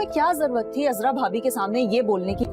क्या जरूरत थी अजरा भाभी के सामने ये बोलने की?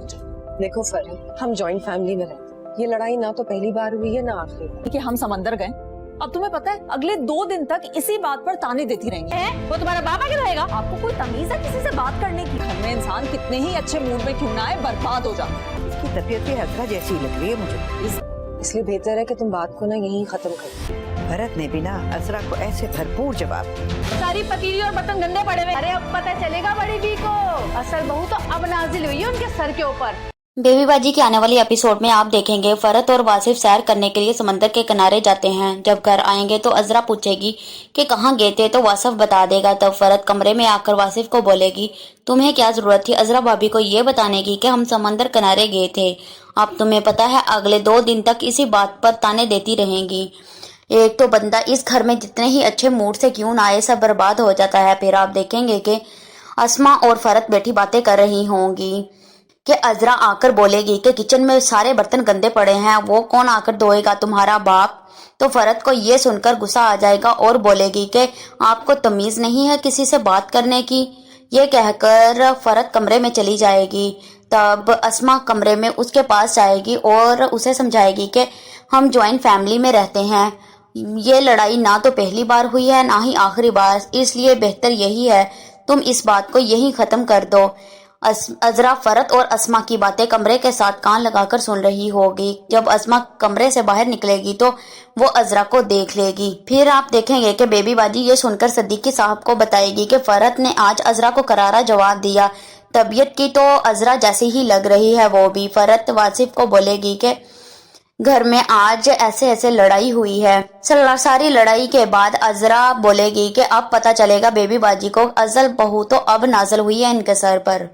देखो फरह, हम जॉइंट फैमिली में रहते, ये लड़ाई ना तो पहली बार हुई है ना आखिरी बार कि हम समंदर गए। अब तुम्हें पता है अगले 2 दिन तक इसी बात पर ताने देती रहेंगी। वो तुम्हारा बाबा क्यों रहेगा? आपको कोई तमीज है किसी से बात करने की? घर में इंसान कितने ही अच्छे मूड में क्यों ना आए, बर्बाद हो जाता है। इसकी तबीयत भी हजरा जैसी लग रही है मुझे। इसलिए बेहतर है कि तुम बात को ना यहीं खत्म करो। भरत ने भी ना अजरा को ऐसे भरपूर जवाब दिया। सारी पतीली और बर्तन गंदे पड़े हुए। अरे अब पता चलेगा बड़ी बी को, असल बहू तो अब नाजिल हुई है उनके सर के ऊपर। बेबी बाजी के आने वाले एपिसोड में आप देखेंगे फरत और वासिफ सैर करने के लिए समंदर के किनारे जाते हैं। जब घर आएंगे तो अजरा पूछेगी कि कहाँ गए थे, तो वासिफ बता देगा। तब फरत कमरे में आकर वासिफ को बोलेगी, तुम्हें क्या जरूरत थी अजरा भाभी को ये बताने की कि हम समंदर किनारे गए थे? अब तुम्हें पता है अगले 2 दिन तक इसी बात पर ताने देती रहेंगी। एक तो बंदा इस घर में जितने ही अच्छे मूड से क्यों ना आए, सब बर्बाद हो जाता है। फिर आप देखेंगे कि अस्मा और फरत बैठी बातें कर रही होंगी कि अजरा आकर बोलेगी कि किचन में सारे बर्तन गंदे पड़े हैं, वो कौन आकर धोएगा, तुम्हारा बाप। तो फरत को ये सुनकर गुस्सा आ जाएगा और बोलेगी कि आपको तमीज नहीं है किसी से बात करने की। ये कहकर फरत कमरे में चली जाएगी। तब अस्मा कमरे में उसके पास जाएगी और उसे समझाएगी कि हम जॉइंट फैमिली में रहते हैं, ये लड़ाई ना तो पहली बार हुई है ना ही आखिरी बार, इसलिए बेहतर यही है तुम इस बात को यहीं खत्म कर दो। अजरा फरत और अस्मा की बातें कमरे के साथ कान लगाकर सुन रही होगी। जब अस्मा कमरे से बाहर निकलेगी तो वो अजरा को देख लेगी। फिर आप देखेंगे कि बेबी बाजी ये सुनकर सिद्दीकी साहब को बताएगी कि फरत ने आज अजरा को करारा जवाब दिया। तबीयत की तो अजरा जैसी ही लग रही है वो भी। फरत वासिफ को बोलेगी कि घर में आज ऐसे ऐसे लड़ाई हुई है। सारी लड़ाई के बाद अजरा बोलेगी कि अब पता चलेगा बेबी बाजी को, असल बहू तो अब नाजल हुई है इनके सर पर।